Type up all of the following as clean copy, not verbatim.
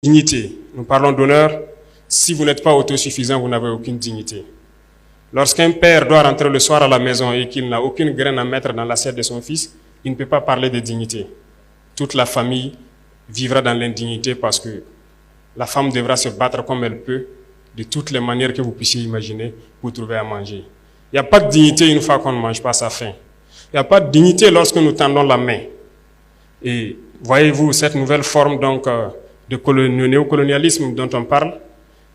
Dignité. Nous parlons d'honneur. Si vous n'êtes pas autosuffisant, vous n'avez aucune dignité. Lorsqu'un père doit rentrer le soir à la maison et qu'il n'a aucune graine à mettre dans l'assiette de son fils, il ne peut pas parler de dignité. Toute la famille vivra dans l'indignité parce que la femme devra se battre comme elle peut, de toutes les manières que vous puissiez imaginer, pour trouver à manger. Il n'y a pas de dignité une fois qu'on ne mange pas sa faim. Il n'y a pas de dignité lorsque nous tendons la main. Et voyez-vous cette nouvelle forme donc de néocolonialisme dont on parle,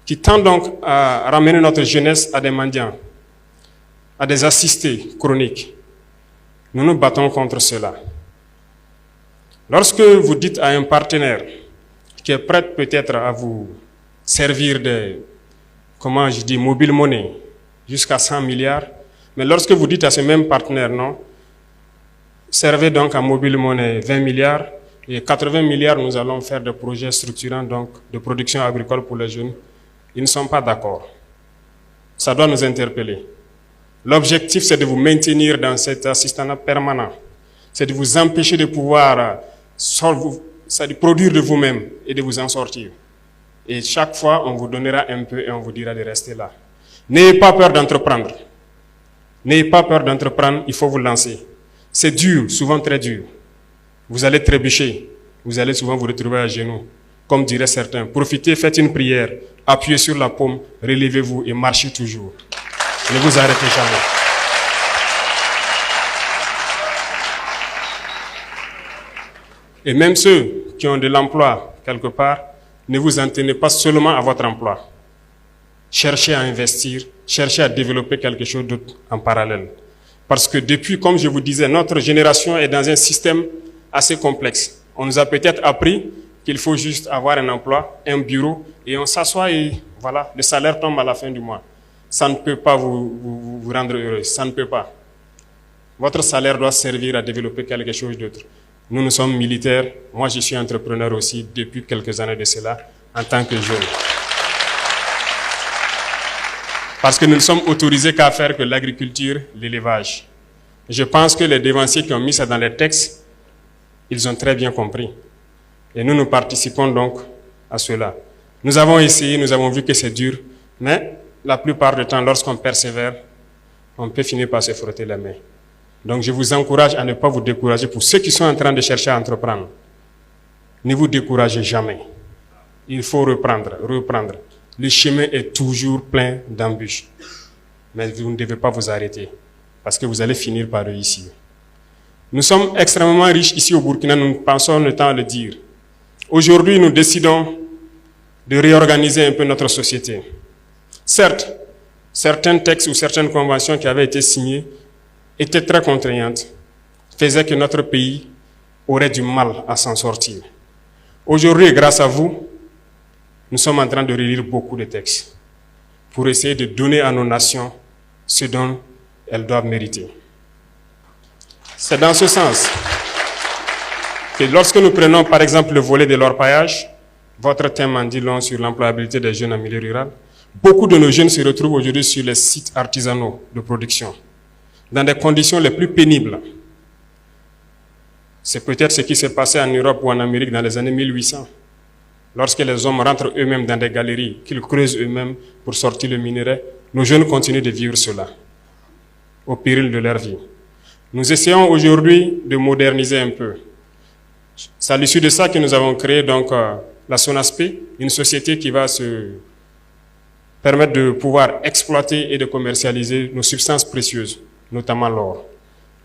qui tend donc à ramener notre jeunesse à des mendiants, à des assistés chroniques. Nous nous battons contre cela. Lorsque vous dites à un partenaire qui est prêt peut-être à vous servir de, comment je dis, mobile money, jusqu'à 100 milliards, mais lorsque vous dites à ce même partenaire, non, servez donc à mobile money 20 milliards, et 80 milliards, nous allons faire des projets structurants donc, de production agricole pour les jeunes, ils ne sont pas d'accord. Ça doit nous interpeller. L'objectif, c'est de vous maintenir dans cet assistanat permanent. C'est de vous empêcher de pouvoir produire de vous-même et de vous en sortir. Et chaque fois, on vous donnera un peu et on vous dira de rester là. N'ayez pas peur d'entreprendre. N'ayez pas peur d'entreprendre, il faut vous lancer. C'est dur, souvent très dur. Vous allez trébucher. Vous allez souvent vous retrouver à genoux. Comme diraient certains, profitez, faites une prière, appuyez sur la paume, relevez-vous et marchez toujours. Ne vous arrêtez jamais. Et même ceux qui ont de l'emploi quelque part, ne vous en tenez pas seulement à votre emploi. Cherchez à investir, cherchez à développer quelque chose d'autre en parallèle. Parce que depuis, comme je vous disais, notre génération est dans un système assez complexe. On nous a peut-être appris qu'il faut juste avoir un emploi, un bureau, et on s'assoit et voilà, le salaire tombe à la fin du mois. Ça ne peut pas vous rendre heureux, ça ne peut pas. Votre salaire doit servir à développer quelque chose d'autre. Nous sommes militaires, moi je suis entrepreneur aussi depuis quelques années de cela, en tant que jeune. Parce que nous ne sommes autorisés qu'à faire que l'agriculture, l'élevage. Je pense que les dévanciers qui ont mis ça dans les textes, ils ont très bien compris. Et nous participons donc à cela. Nous avons essayé, nous avons vu que c'est dur, mais la plupart du temps, lorsqu'on persévère, on peut finir par se frotter les mains. Donc je vous encourage à ne pas vous décourager. Pour ceux qui sont en train de chercher à entreprendre, ne vous découragez jamais. Il faut reprendre. Le chemin est toujours plein d'embûches. Mais vous ne devez pas vous arrêter, parce que vous allez finir par réussir. Nous sommes extrêmement riches ici au Burkina, nous pensons le temps à le dire. Aujourd'hui, nous décidons de réorganiser un peu notre société. Certes, certains textes ou certaines conventions qui avaient été signées étaient très contraignantes, faisaient que notre pays aurait du mal à s'en sortir. Aujourd'hui, grâce à vous, nous sommes en train de relire beaucoup de textes pour essayer de donner à nos nations ce dont elles doivent mériter. C'est dans ce sens que lorsque nous prenons par exemple le volet de l'orpaillage, votre thème en dit long sur l'employabilité des jeunes en milieu rural, beaucoup de nos jeunes se retrouvent aujourd'hui sur les sites artisanaux de production, dans des conditions les plus pénibles. C'est peut-être ce qui s'est passé en Europe ou en Amérique dans les années 1800, lorsque les hommes rentrent eux-mêmes dans des galeries, qu'ils creusent eux-mêmes pour sortir le minerai. Nos jeunes continuent de vivre cela, au péril de leur vie. Nous essayons aujourd'hui de moderniser un peu. C'est à l'issue de ça que nous avons créé donc la SONASP, une société qui va se permettre de pouvoir exploiter et de commercialiser nos substances précieuses, notamment l'or.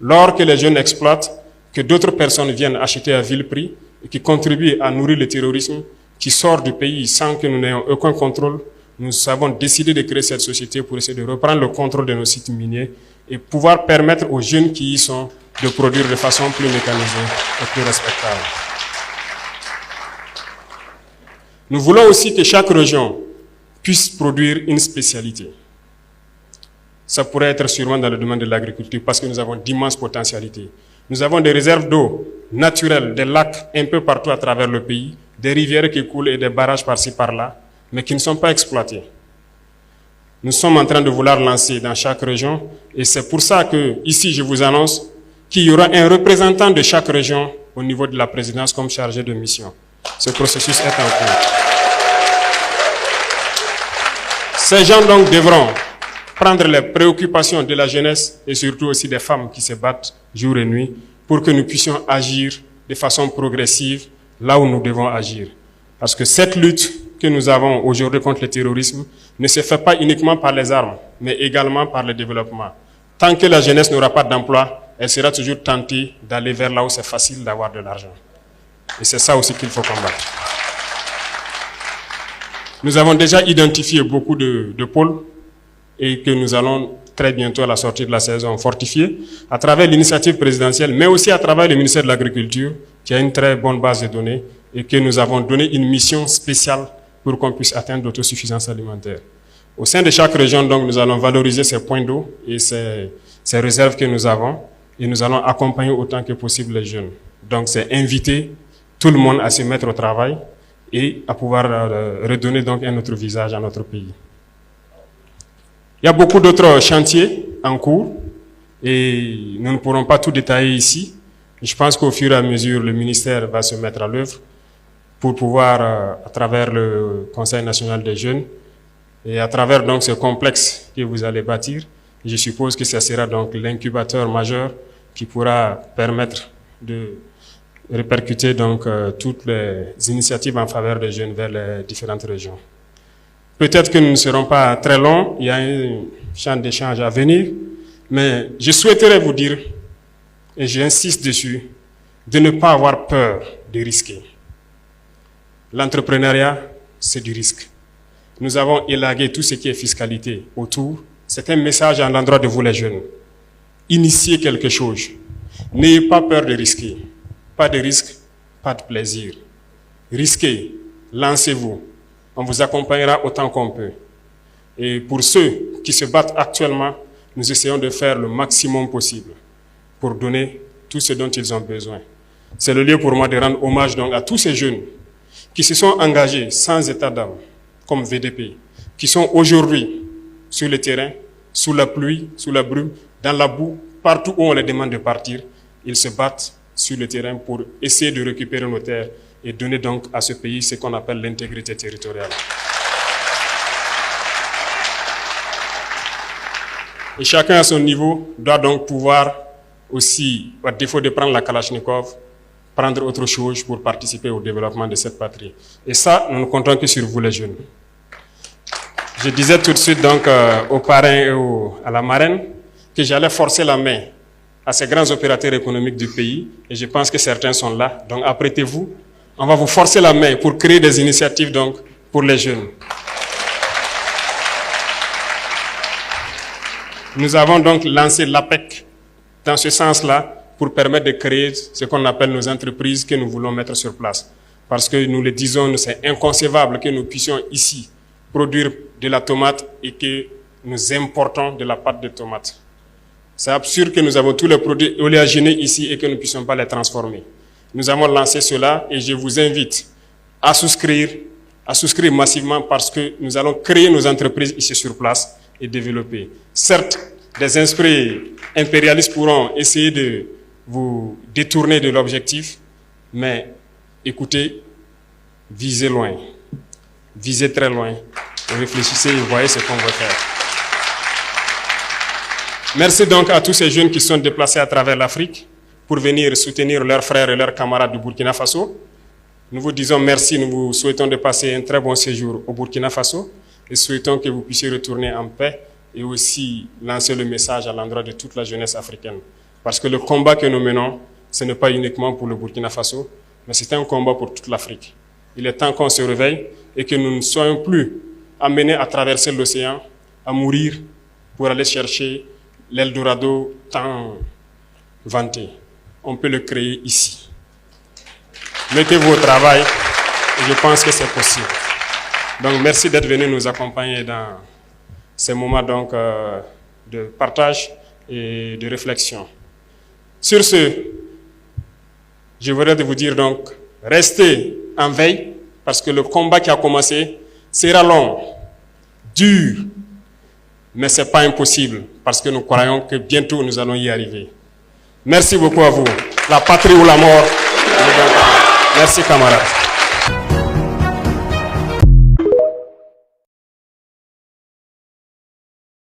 L'or que les jeunes exploitent, que d'autres personnes viennent acheter à vil prix et qui contribuent à nourrir le terrorisme qui sort du pays sans que nous n'ayons aucun contrôle. Nous avons décidé de créer cette société pour essayer de reprendre le contrôle de nos sites miniers et pouvoir permettre aux jeunes qui y sont de produire de façon plus mécanisée et plus respectable. Nous voulons aussi que chaque région puisse produire une spécialité. Ça pourrait être sûrement dans le domaine de l'agriculture parce que nous avons d'immenses potentialités. Nous avons des réserves d'eau naturelles, des lacs un peu partout à travers le pays, des rivières qui coulent et des barrages par-ci par-là, mais qui ne sont pas exploités. Nous sommes en train de vouloir lancer dans chaque région et c'est pour ça que ici je vous annonce qu'il y aura un représentant de chaque région au niveau de la présidence comme chargé de mission. Ce processus est en cours. Ces gens donc devront prendre les préoccupations de la jeunesse et surtout aussi des femmes qui se battent jour et nuit pour que nous puissions agir de façon progressive là où nous devons agir. Parce que cette lutte que nous avons aujourd'hui contre le terrorisme ne se fait pas uniquement par les armes, mais également par le développement. Tant que la jeunesse n'aura pas d'emploi, elle sera toujours tentée d'aller vers là où c'est facile d'avoir de l'argent. Et c'est ça aussi qu'il faut combattre. Nous avons déjà identifié beaucoup de pôles et que nous allons très bientôt, à la sortie de la saison, fortifier à travers l'initiative présidentielle, mais aussi à travers le ministère de l'Agriculture, qui a une très bonne base de données et que nous avons donné une mission spéciale pour qu'on puisse atteindre l'autosuffisance alimentaire. Au sein de chaque région, donc, nous allons valoriser ces points d'eau et ces réserves que nous avons et nous allons accompagner autant que possible les jeunes. Donc, c'est inviter tout le monde à se mettre au travail et à pouvoir redonner donc un autre visage à notre pays. Il y a beaucoup d'autres chantiers en cours et nous ne pourrons pas tout détailler ici. Je pense qu'au fur et à mesure, le ministère va se mettre à l'œuvre pour pouvoir, à travers le Conseil national des jeunes et à travers donc ce complexe que vous allez bâtir, je suppose que ce sera donc l'incubateur majeur qui pourra permettre de répercuter donc toutes les initiatives en faveur des jeunes vers les différentes régions. Peut-être que nous ne serons pas très longs, il y a un champ d'échange à venir, mais je souhaiterais vous dire, et j'insiste dessus, de ne pas avoir peur de risquer. L'entrepreneuriat, c'est du risque. Nous avons élagué tout ce qui est fiscalité autour. C'est un message à l'endroit de vous les jeunes. Initiez quelque chose. N'ayez pas peur de risquer. Pas de risque, pas de plaisir. Risquez, lancez-vous. On vous accompagnera autant qu'on peut. Et pour ceux qui se battent actuellement, nous essayons de faire le maximum possible pour donner tout ce dont ils ont besoin. C'est le lieu pour moi de rendre hommage donc à tous ces jeunes qui se sont engagés sans état d'âme, comme VDP, qui sont aujourd'hui sur le terrain, sous la pluie, sous la brume, dans la boue, partout où on les demande de partir, ils se battent sur le terrain pour essayer de récupérer nos terres et donner donc à ce pays ce qu'on appelle l'intégrité territoriale. Et chacun à son niveau doit donc pouvoir aussi, à défaut de prendre la Kalachnikov, prendre autre chose pour participer au développement de cette patrie. Et ça, nous ne comptons que sur vous les jeunes. Je disais tout de suite donc aux parrains et à la marraine que j'allais forcer la main à ces grands opérateurs économiques du pays, et je pense que certains sont là. Donc apprêtez-vous, on va vous forcer la main pour créer des initiatives donc pour les jeunes. Nous avons donc lancé l'APEC dans ce sens-là pour permettre de créer ce qu'on appelle nos entreprises que nous voulons mettre sur place. Parce que nous le disons, c'est inconcevable que nous puissions ici produire de la tomate et que nous importons de la pâte de tomate. C'est absurde que nous avons tous les produits oléagineux ici et que nous ne puissions pas les transformer. Nous avons lancé cela et je vous invite à souscrire massivement parce que nous allons créer nos entreprises ici sur place et développer. Certes, des esprits impérialistes pourront essayer de vous détourner de l'objectif, mais écoutez, visez loin, visez très loin, réfléchissez et voyez ce qu'on va faire. Merci donc à tous ces jeunes qui sont déplacés à travers l'Afrique pour venir soutenir leurs frères et leurs camarades du Burkina Faso. Nous vous disons merci, nous vous souhaitons de passer un très bon séjour au Burkina Faso et souhaitons que vous puissiez retourner en paix et aussi lancer le message à l'endroit de toute la jeunesse africaine. Parce que le combat que nous menons, ce n'est pas uniquement pour le Burkina Faso, mais c'est un combat pour toute l'Afrique. Il est temps qu'on se réveille et que nous ne soyons plus amenés à traverser l'océan, à mourir pour aller chercher l'Eldorado tant vanté. On peut le créer ici. Mettez-vous au travail et je pense que c'est possible. Donc merci d'être venu nous accompagner dans ces moments donc, de partage et de réflexion. Sur ce, je voudrais vous dire donc, restez en veille parce que le combat qui a commencé sera long, dur, mais ce n'est pas impossible parce que nous croyons que bientôt nous allons y arriver. Merci beaucoup à vous. La patrie ou la mort. Merci camarades.